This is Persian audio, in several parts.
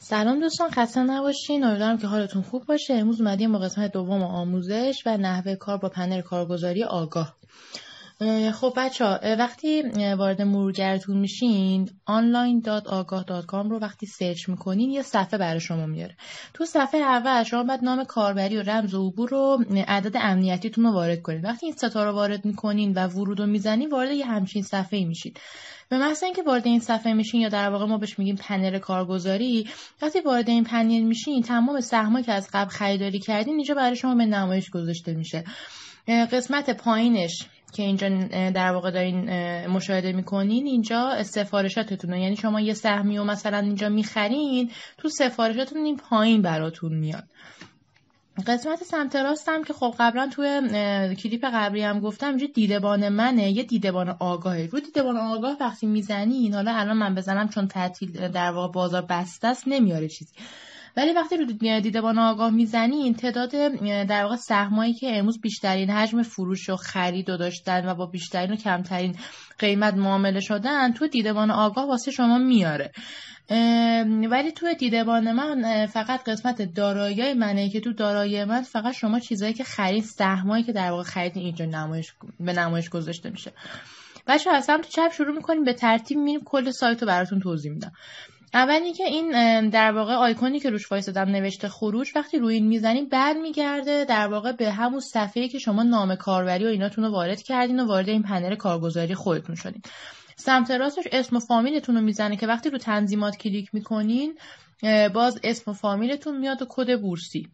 سلام دوستان، خسته نباشین. امیدوارم که حالتون خوب باشه. امروز اومدیم با قسمت دوم آموزش و نحوه کار با پنل کارگزاری آگاه. خب بچه‌ها، وقتی وارد مرورگرتون میشین online.agah.com رو وقتی سرچ میکنین یه صفحه برای شما میاره. تو صفحه اول شما باید نام کاربری و رمز عبور رو عدد امنیتیتون رو وارد کنین. وقتی این ستا رو وارد میکنین و ورود رو میزنین وارد یه همچین صفحه‌ای میشین. به محض اینکه وارد این صفحه میشین، یا در واقع ما بهش میگیم پنل کارگزاری، وقتی وارد این پنل میشین تمام سهمایی که از قبل خریداری کردین اینجا برای شما به نمایش گذاشته میشه. قسمت پایینش که اینجا در واقع دارین مشاهده میکنین اینجا سفارشاتتونه، یعنی شما یه سهمی رو مثلا اینجا میخرین، تو سفارشاتتون این پایین براتون میاد. قسمت سمت راستم که خب قبلا توی کلیپ قبلی هم گفتم اینجا دیدبان منه، یه دیدبان آگاهه. رو دیدبان آگاه وقتی میزنین، حالا الان من بزنم چون تعطیل در واقع بازار بسته است نمیاره چیزی، ولی وقتی رو دیدبان آگاه میزنین تعداد در واقع سهمایی که امروز بیشترین حجم فروش و خرید رو داشتن و با بیشترین و کمترین قیمت معامله شدن تو دیدبان آگاه واسه شما میاره. ولی تو دیدبان من فقط قسمت دارایی منه که تو دارایی من فقط شما چیزایی که خرید، سهمایی که در واقع خرید اینجا به نمایش گذاشته میشه. بچه از سمت چپ شروع میکنیم، به ترتیب میریم کل سایت رو براتون توضیح میدم. اولی که این در واقع آیکونی که روش وایسادم نوشته خروج، وقتی روی این میزنین برمیگرده در واقع به همون صفحه‌ای که شما نام کاربری و ایناتون رو وارد کردین و وارد این پنل کارگزاری خودتون شدین. سمت راستش اسم و فامیلتون رو میزنه که وقتی رو تنظیمات کلیک میکنین باز اسم و فامیلتون میاد و کد بورسی.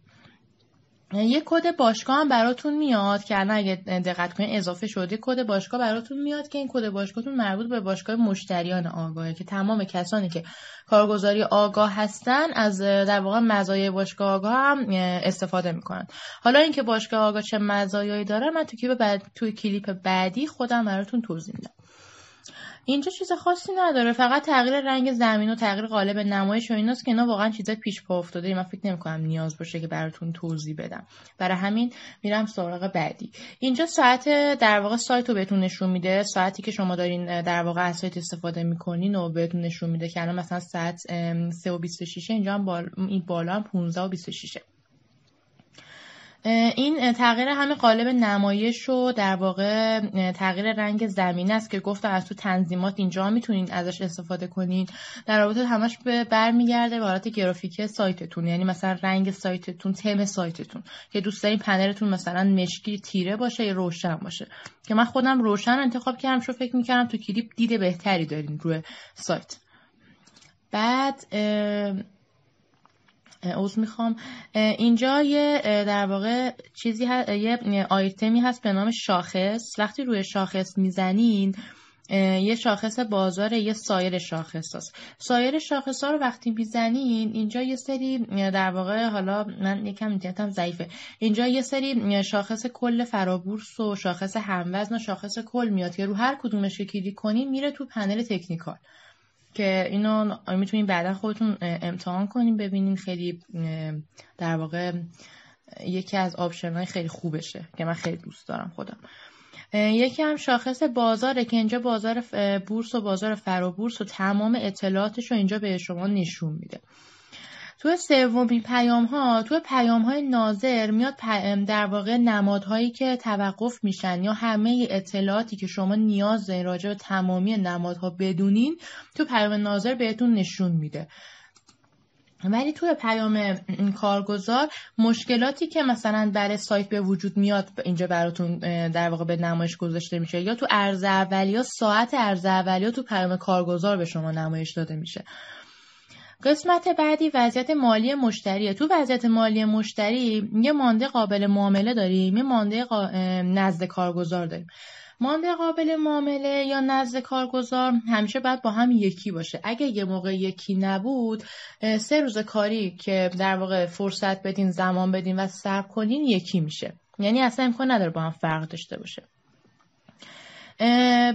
یه کد باشگاه هم براتون میاد که الان اگه دقت کنین اضافه شده کد باشگاه براتون میاد که این کد باشگاهتون مربوط به باشگاه مشتریان آگاهه که تمام کسانی که کارگزاری آگاه هستن از در واقع مزایای باشگاه آگاه هم استفاده میکنن. حالا اینکه باشگاه آگاه چه مزایایی داره من توی کلیپ بعدی خودم براتون توضیح میدم. اینجا چیز خاصی نداره، فقط تغییر رنگ زمین و تغییر قالب نمایش و ایناست که اینا واقعا چیزای پیش پا افتاده، من فکر نمی‌کنم نیاز باشه که براتون توضیح بدم. برای همین میرم سراغ بعدی. اینجا ساعت در واقع سایت رو بهتون نشون میده، ساعتی که شما دارین در واقع از سایت استفاده میکنین و بهتون نشون میده که الان مثلا ساعت 3:26 اینجا هم این بالا هم 15:26. این تغییر همه قالب نمایش و در واقع تغییر رنگ زمین است که گفتم از تو تنظیمات اینجا میتونین ازش استفاده کنین. در رابطه همش برمیگرده به حالت گرافیک سایتتون، یعنی مثلا رنگ سایتتون، تم سایتتون که دوست دارین پنلتون مثلا مشکی تیره باشه یا روشن باشه، که من خودم روشن انتخاب کردم چون فکر میکردم تو کلیپ دید بهتری دارین روی سایت. بعد اینجا یه در واقع چیزی یه آیتمی هست به نام شاخص. وقتی روی شاخص میزنین یه شاخص بازار، یه سایر شاخص هست. سایر شاخص ها رو وقتی میزنین اینجا یه سری در واقع، حالا من یکم اینترنتم ضعیفه، اینجا یه سری شاخص کل فرابورس و شاخص هموزن و شاخص کل میاد که رو هر کدومش که کلیک کنین میره تو پنل تکنیکال، که اینو میتونین بعدا خودتون امتحان کنین ببینین. خیلی در واقع یکی از آپشن‌های خیلی خوبشه که من خیلی دوست دارم خودم. یکی هم شاخص بازاره که اینجا بازار بورس و بازار فرابورس و تمام اطلاعاتش رو اینجا به شما نشون میده. تو سومین پیام‌های ناظر میاد در واقع نمادهایی که توقف میشن یا همه اطلاعاتی که شما نیاز دارین راجع به تمامی نمادها بدونین تو پیام ناظر بهتون نشون میده. ولی توی پیام کارگزار مشکلاتی که مثلا برای سایت به وجود میاد اینجا براتون در واقع به نمایش گذاشته میشه، یا تو عرض اولیه، ساعت عرض اولیه تو پیام کارگزار به شما نمایش داده میشه. قسمت بعدی وضعیت مالی مشتریه. تو وضعیت مالی مشتری یه مانده قابل معامله داریم، یه مانده نزد کارگزار داریم. مانده قابل معامله یا نزد کارگزار همیشه باید با هم یکی باشه. اگه یه موقع یکی نبود 3 روز کاری که در واقع فرصت بدین، زمان بدین و صبر کنین یکی میشه، یعنی اصلا امکان نداره با هم فرق داشته باشه.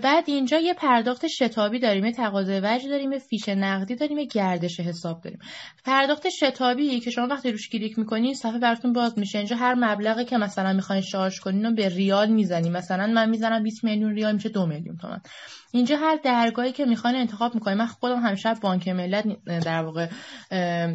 بعد اینجا یه پرداخت شتابی داریم، یه تقاضای وجه داریم، یه فیش نقدی داریم، یه گردش حساب داریم. پرداخت شتابی که شما وقتی روش کلیک میکنین صفحه براتون باز میشه. اینجا هر مبلغی که مثلا میخواین شارژ کنین رو به ریال میزنین. مثلا من میزنم 20 میلیون ریال میشه 2 میلیون تومان. اینجا هر درگاهی که میخواین انتخاب میکنین. من خودم همیشه بانک ملت در واقع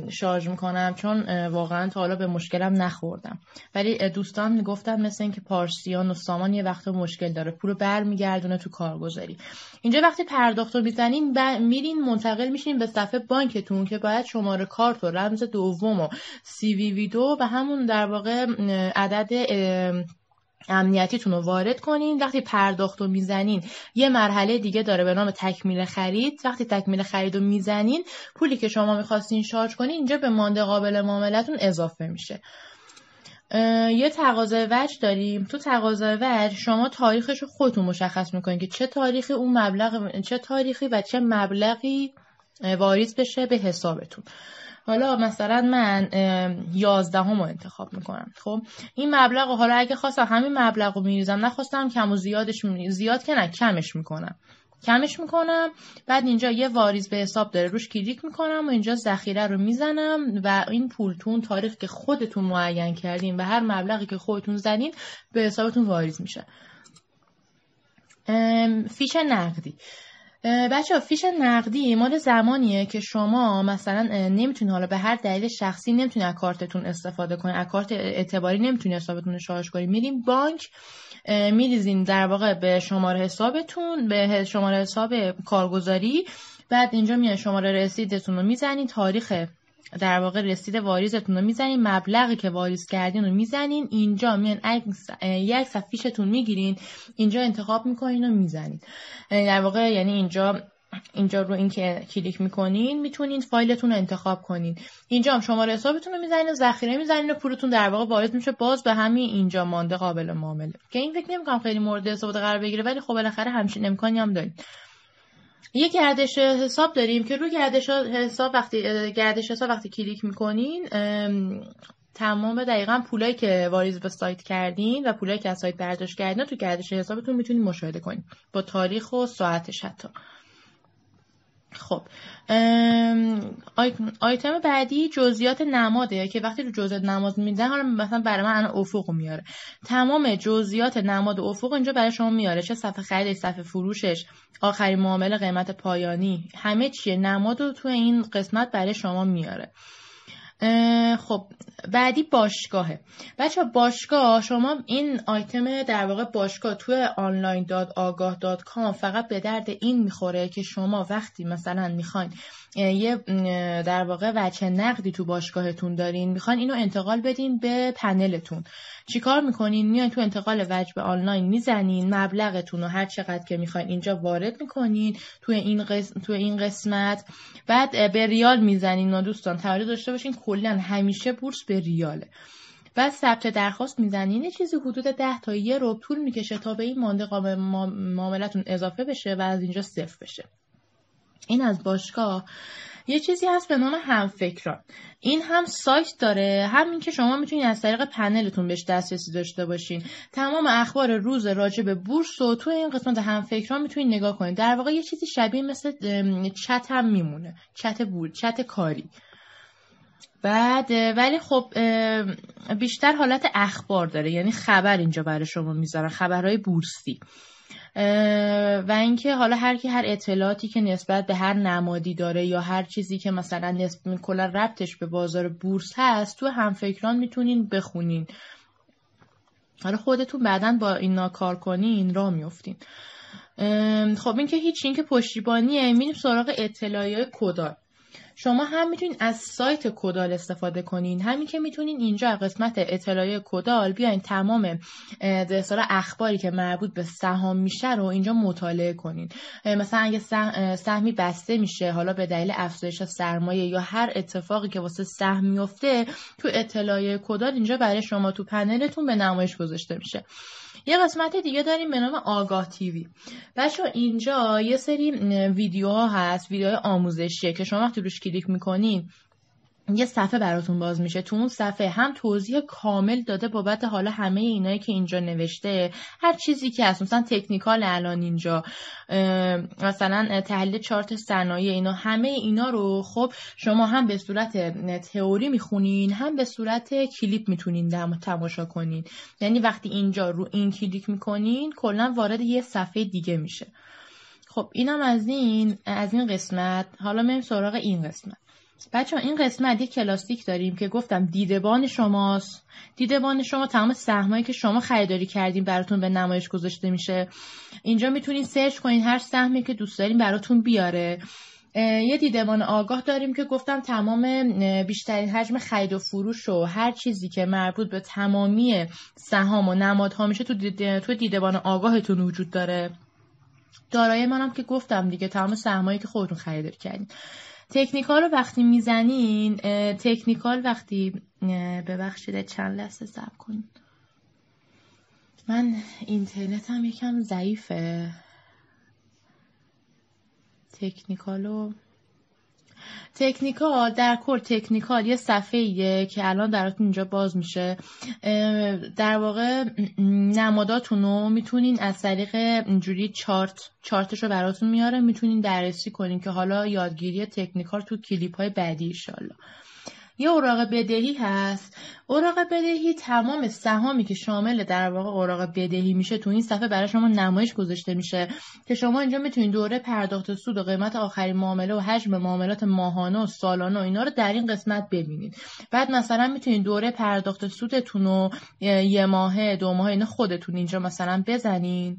شارژ میکنم، چون واقعا تا حالا به مشکلم نخوردم، ولی دوستان میگفتن مثل اینکه پارسیان و سامان یه وقت مشکل داره، پولو برمیگردونه تو کارگزاری. اینجا وقتی پرداختو میزنین میرین منتقل میشین به صفحه بانکتون که باید شماره کارت و رمز دوم و CVV2 و همون در واقع عدد امنیتیتون رو وارد کنین. وقتی پرداخت رو میزنین یه مرحله دیگه داره به نام تکمیل خرید. وقتی تکمیل خرید رو میزنین پولی که شما میخواستین شارژ کنین اینجا به مانده قابل معاملتون اضافه میشه. یه تقاضای وجه داریم. تو تقاضای وجه شما تاریخش رو خودتون مشخص میکنین که چه تاریخی اون مبلغ، چه تاریخی و چه مبلغی واریز بشه به حسابتون. حالا مثلا من 11 رو انتخاب میکنم. خب این مبلغ رو حالا اگه خواستم همین مبلغ رو میریزم، نخواستم کم و زیادش زیاد که نه کمش میکنم. بعد اینجا یه واریز به حساب داره، روش کلیک میکنم و اینجا ذخیره رو میزنم و این پولتون تاریخ که خودتون معین کردین و هر مبلغی که خودتون زدین به حسابتون واریز میشه. فیش نقدی. بچه ها، فیش نقدی مال زمانیه که شما مثلا نمیتونید، حالا به هر دلیل شخصی نمیتونید از کارتتون استفاده کنید، از کارت اعتباری نمیتونید حسابتون رو شارژ کنید، میرین بانک میریزین در واقع به شماره حسابتون، به شماره حساب کارگزاری. بعد اینجا میان شماره رسیدتون رو میزنین، تاریخ در واقع رسید واریزتون رو میزنین، مبلغی که واریز کردین رو میزنین، اینجا میان یک صفحه فیشتون میگیرین، اینجا انتخاب میکنین و میزنین. در واقع یعنی اینجا رو این که کلیک میکنین میتونین فایلتون رو انتخاب کنین. اینجا هم شماره حسابتون رو میزنین، ذخیره میزنین و پولتون در واقع وارد میشه باز به همین اینجا مانده قابل معامله، که این فکر نمیکنم خیلی مورد استفاده قرار بگیره، ولی خب بالاخره همچین امکانی هم داریم. یه گردش حساب داریم که روی گردش حساب وقتی کلیک میکنین تمام دقیقاً پولایی که واریز به سایت کردین و پولایی که از سایت برداشت کردین تو گردش حسابتون میتونین مشاهده کنین با تاریخ و ساعتش حتی. خب آیتم بعدی جزئیات نماده که وقتی رو جزئیات نماد میدن، حالا مثلا برای من افق میاره، تمام جزئیات نماد افق اینجا برای شما میاره، چه صفحه خریدش، صفحه فروشش، آخرین معامله، قیمت پایانی، همه چیه نمادو تو این قسمت برای شما میاره. خب بعدی باشگاهه. بچه باشگاه، شما این آیتم در واقع باشگاه توی online.agah.com فقط به درد این میخوره که شما وقتی مثلا میخواین یه در واقع وجه نقدی تو باشگاهتون دارین، میخواین اینو انتقال بدین به پنلتون، چیکار میکنین؟ میاین تو انتقال وجه به آنلاین میزنین، مبلغتون رو هر چقدر که میخواین اینجا وارد میکنین تو این قسمت، بعد به ریال میزنین. دوستان توجه داشته باشین کلا همیشه بورس به ریاله. بعد ثبت درخواست میزنین، چیزی حدود 10 تا 1 ربع طول میکشه تا به این مانده قابل معاملتون اضافه بشه و از اینجا صفر بشه. این از باشگاه. یه چیزی هست به نام همفکران. این هم سایت داره، همین که شما میتونید از طریق پنلتون بهش دسترسی داشته باشین. تمام اخبار روز راجع به بورس رو تو این قسمت همفکران میتونید نگاه کنید. در واقع یه چیزی شبیه مثل چت هم میمونه، چت کاری. بعد ولی خب بیشتر حالت اخبار داره، یعنی خبر اینجا برای شما میذارن، خبرهای بورسی. و اینکه حالا هر اطلاعاتی که نسبت به هر نمادی داره یا هر چیزی که مثلا کلا ربطش به بازار بورس هست تو همفکران میتونین بخونین. حالا خودتون بعداً با اینا کار کنین راه میافتین. خب این که هیچ، این که پشتیبانیه. میریم سراغ اطلاعیه کدال. شما هم میتونین از سایت کدال استفاده کنین، همین که میتونین اینجا قسمت اطلاعیه کدال بیاین تمام اخباری که مربوط به سهام میشه رو اینجا مطالعه کنین. مثلا اگه سهمی بسته میشه، حالا به دلیل افزایش سرمایه یا هر اتفاقی که واسه سهم میفته، تو اطلاعیه کدال اینجا برای شما تو پنلتون به نمایش گذاشته میشه. یه قسمت دیگه داریم به نام آگاه تیوی. بچه‌ها اینجا یه سری ویدیوها هست، ویدیوهای آموزشیه که شما وقتی روش کلیک میکنین یه صفحه براتون باز میشه. تو اون صفحه هم توضیح کامل داده بابت حالا همه اینایی که اینجا نوشته، هر چیزی که هست، مثلا تکنیکال الان اینجا مثلا تحلیل چارت صنایع، اینا همه اینا رو خب شما هم به صورت تئوری میخونین، هم به صورت کلیپ میتونین تماشا کنین. یعنی وقتی اینجا رو این کلیک میکنین کلا وارد یه صفحه دیگه میشه. خب اینم از این قسمت. حالا میریم سراغ این قسمت. بچه‌ها این قسمت یک کلاسیک داریم که گفتم دیدبان شماست. دیدبان شما تمام سهمایی که شما خریداری کردین براتون به نمایش گذاشته میشه. اینجا میتونین سرچ کنین هر سهمی که دوست دارین براتون بیاره. یه دیدبان آگاه داریم که گفتم تمام بیشترین حجم خرید و فروش و هر چیزی که مربوط به تمامی سهام و نمادها میشه تو دیدبان آگاهتون وجود داره. دارایی منم که گفتم دیگه تمام سهمایی که خودتون خریداری کردین. تکنیکال رو وقتی میزنین، ببخشید چند لحظه صبر کنین، من اینترنتم یکم ضعیفه. تکنیکال در کل تکنیکال یه صفحه‌ایه که الان براتون اینجا باز میشه. در واقع نماداتون رو میتونین از طریق اینجوری چارتش رو براتون میاره، میتونین بررسی کنین که حالا یادگیری تکنیکال تو کلیپ های بعدی انشالله. یه اوراق بدهی هست. اوراق بدهی تمام سهامی که شامل در واقع اوراق بدهی میشه تو این صفحه برای شما نمایش گذاشته میشه که شما اینجا میتونید دوره پرداخت سود و قیمت آخرین معامله و حجم معاملات ماهانه و سالانه و اینا رو در این قسمت ببینید. بعد مثلا میتونید دوره پرداخت سودتون رو یه ماهه 2 ماهه اینا خودتون اینجا مثلا بزنین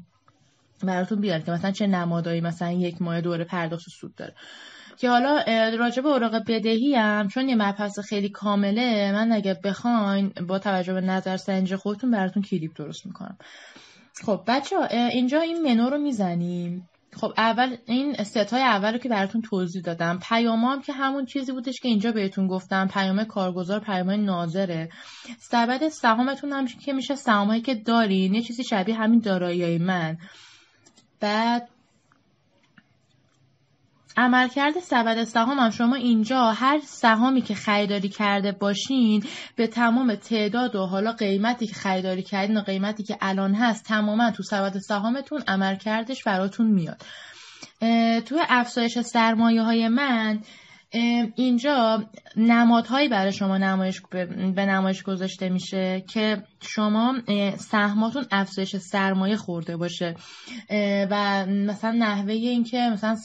براتون بیاد که مثلا چه نمادایی مثلا 1 ماه دوره پرداخت سود داره. که حالا راجع به اوراق بدهی هم چون یه مبحث خیلی کامله، من اگه بخواین با توجه به نظرسنجی خودتون براتون کلیپ درست میکنم. خب بچه‌ها اینجا این منو رو میزنیم. خب اول این ستای اول رو که براتون توضیح دادم. پیام هم که همون چیزی بودش که اینجا بهتون گفتم، پیام کارگزار، پیام ناظره. سبد سهامتون هم که میشه سهامایی که دارین، یه چیزی شبیه همین دارایی‌های من. بعد عملکرد سبد سهام هم شما اینجا هر سهامی که خریداری کرده باشین به تمام تعداد و حالا قیمتی که خریداری کردین و قیمتی که الان هست تماما تو سبد سهامتون عملکردش براتون میاد. تو افزایش سرمایه های من اینجا نمادهایی برای شما به نمایش گذاشته میشه که شما سهماتون افزایش سرمایه خورده باشه و مثلا نحوه این که مثلا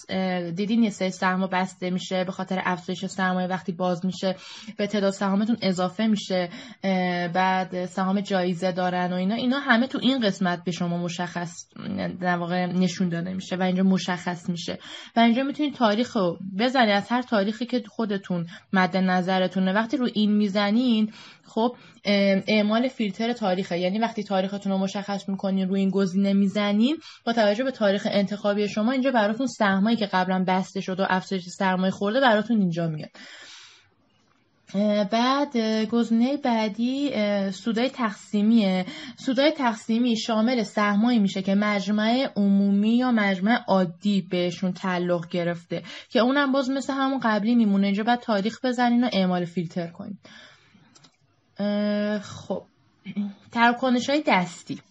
دیدین یه سری سهم بسته میشه به خاطر افزایش سرمایه، وقتی باز میشه به تعداد سهامتون اضافه میشه، بعد سهام جایزه دارن و اینا همه تو این قسمت به شما مشخص در واقع نشون داده میشه و اینجا مشخص میشه و اینجا میتونید تاریخ رو بزنید از هر تاریخی که خودتون مد نظرتونه. وقتی رو این میزنین خب اعمال فیلتر تاریخه، یعنی وقتی تاریختون رو مشخص میکنین روی این گزینه میزنین با توجه به تاریخ انتخابی شما اینجا براتون سهمایی که قبلا بسته شده و افزایش سرمایه خورده براتون اینجا میاد. بعد گزینه بعدی سودای تقسیمیه. سودای تقسیمی شامل سهمایی میشه که مجمع عمومی یا مجمع عادی بهشون تعلق گرفته که اونم باز مثل همون قبلی میمونه. اینجا بعد تاریخ بزنین و اعمال فیلتر کنین. خب تراکنش‌های دستی.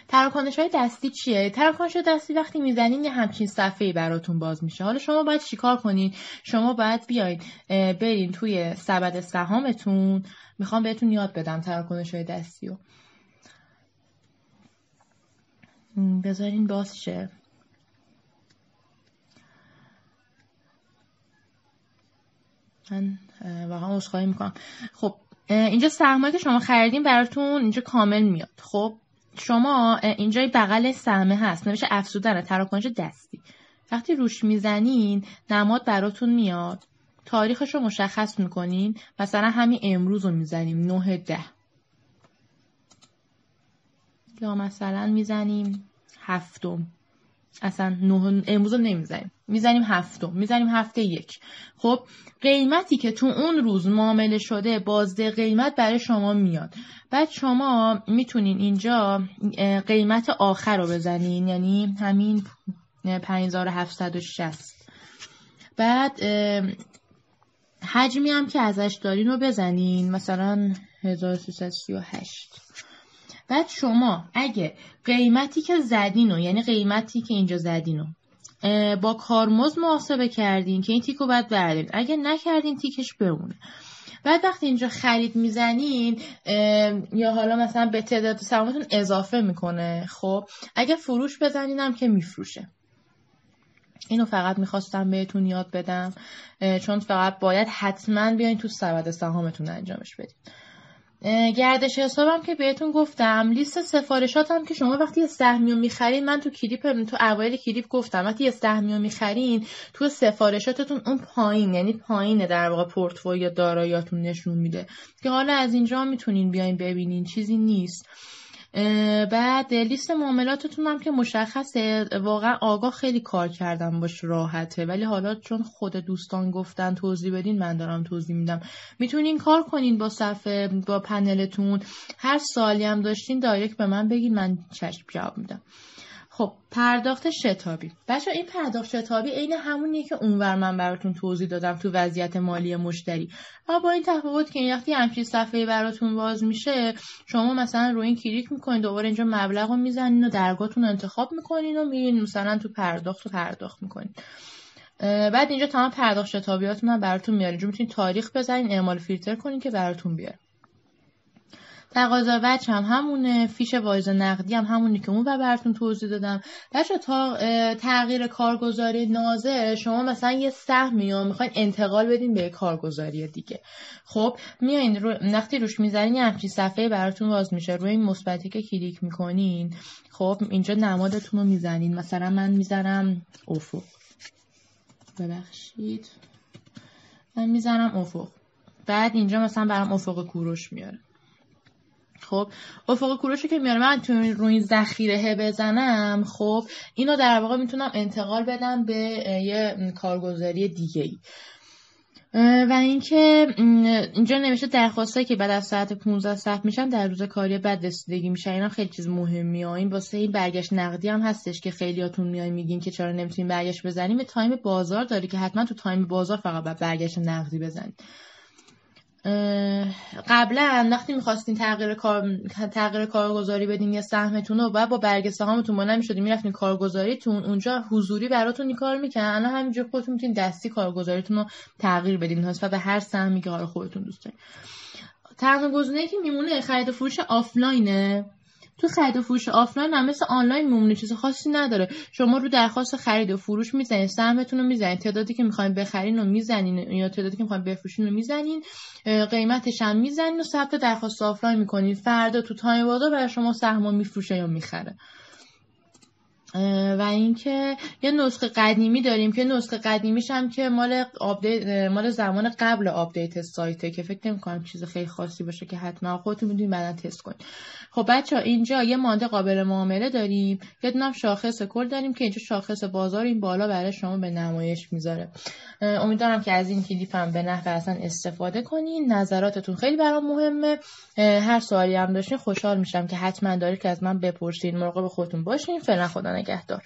تراکنش‌های دستی چیه؟ تراکنش‌های دستی وقتی میزنین یه همچین صفحه‌ای براتون باز میشه. حالا شما باید چیکار کنین؟ شما باید بیاین برین توی سبد سهامتون. میخوام بهتون یاد بدم تراکنش‌های دستی رو. بذارین باز شه. من واقعا عذرخواهی میکنم. خب اینجا سهمایی که شما خریدین براتون اینجا کامل میاد. خب شما اینجای بغل سهمه هست نوشته افزودن تراکنش دستی. وقتی روش میزنین نماد براتون میاد، تاریخش رو مشخص میکنین، مثلا همین امروز رو میزنیم 9/10 یا مثلا میزنیم 7، اصلا امروز رو نمیزنیم، میزنیم 7، میزنیم هفته 1. خب قیمتی که تو اون روز معامله شده بازده قیمت برای شما میاد. بعد شما میتونین اینجا قیمت آخر رو بزنین، یعنی همین 5760. بعد حجمی هم که ازش دارین رو بزنین، مثلا 1338. بعد شما اگه قیمتی که زدینو، یعنی قیمتی که اینجا زدینو با کارمزد محاسبه کردین که این تیکو باید بردارین، اگه نکردین تیکش بمونه. بعد وقتی اینجا خرید میزنین یا حالا مثلا به تعداد سهامتون اضافه میکنه. خب اگه فروش بزنین هم که میفروشه. اینو فقط میخواستم بهتون یاد بدم، چون فقط باید حتما بیاین تو سبد سهامتون انجامش بدید. گردش حسابم که بهتون گفتم، لیست سفارشاتم که شما وقتی یه سهمی رو میخرین، من تو اوایل کلیپ گفتم وقتی یه سهمی رو میخرین تو سفارشاتتون اون پایین، یعنی پایینه در واقع پورتفولیو داراییاتون نشون میده که حالا از اینجا میتونین بیاین ببینین، چیزی نیست. بعد لیست معاملاتتون هم که مشخصه، واقعا آگاه خیلی کار کردم باش، راحته، ولی حالا چون خود دوستان گفتن توضیح بدین من دارم توضیح میدم. میتونین کار کنین با صفحه، با پنلتون، هر سوالی هم داشتین دایرکت به من بگین، من چشم جواب میدم. خب پرداخت شتابی بچه، این پرداخت شتابی عین همونیه که اونور من براتون توضیح دادم تو وضعیت مالی مشتری، اما با این تفاوت که وقتی همچین صفحه براتون باز میشه، شما مثلا روی این کلیک میکنین، دوباره اینجا مبلغ رو میزنین و درگاهتون رو انتخاب میکنین و میرین مثلا تو پرداخت میکنین. بعد اینجا تمام پرداخت شتابیاتون هم براتون میاره، اینجا میتونین تاریخ بزنین، اعمال فیلتر کنین که براتون بیاره. تقاضا وجه هم همونه، فیش واریز نقدی هم همونی که اون براتون توضیح دادم. بچه تا تغییر کارگزاری ناظر، شما مثلا یه سهمی رو میخواین انتقال بدین به کارگزاری دیگه، خب میایین وقتی روش میذارین یه همچین صفحه براتون باز میشه، روی این مثبتی که کلیک میکنین، خب اینجا نمادتون رو میزنین، مثلا من میذارم افق، ببخشید من میذارم افق، بعد اینجا مثلا برام افق کوروش میاره. خب افق کوروشو که میاره، من روی این ذخیره بزنم، خب اینو در واقع میتونم انتقال بدم به یه کارگزاری دیگه ای. و اینکه اینجا نوشته درخواستایی که بعد از ساعت 15 ثبت میشن در روز کاری بعد رسیدگی میشه، اینا خیلی چیز مهمیه. این واسه این برگشت نقدی هم هستش که خیلیاتون میای میگین که چرا نمیتونین برگشت بزنیم، تایم بازار داره که حتما تو تایم بازار فقط بعد برگشت نقدی بزنید. قبلا وقتی میخواستین تغییر کارگزاری بدین یا سهمتون رو، بعد با برگ سهامتون با نمیشدین میرفتین کارگزاریتون، اونجا حضوری براتون این کار میکنن. الان همینجا خودتون میتونین دستی کارگزاریتون رو تغییر بدین نسبت به هر سهمی که حالا خودتون دوست دارین. تنها گزینه‌ای که میمونه خرید و فروش آفلاینه. تو خرید و فروش آفلاین هم مثل آنلاین میمونه، چیز خاصی نداره. شما رو درخواست خرید و فروش میزنین، سهمتون رو میزنین، تعدادی که میخواین بخرین رو میزنین یا تعدادی که میخواین بفروشین رو میزنین، قیمتش هم میزنین و ثبت درخواست آفلاین میکنین. فردا تو تایم بازار برای شما سهم میفروشه یا میخره. و اینکه یه نسخه قدیمی داریم که نسخه قدیمیش هم که مال زمان قبل آپدیت سایته که فکر نمی‌کنم چیز خیلی خاصی باشه که حتما خودتون می‌دونید بعدا تست کنید. خب بچه‌ها اینجا یه مانده قابل معامله داریم، یه دونه شاخص کل داریم که اینجا شاخص بازار این بالا برای شما به نمایش میذاره. امیدوارم که از این کلیپ هم به نفع اصلا استفاده کنین. نظراتتون خیلی برام مهمه. هر سوالی هم داشتین خوشحال میشم که حتما دارید که از من بپرسین. مراقب خودتون باشین. فعلا خدا نگهدار.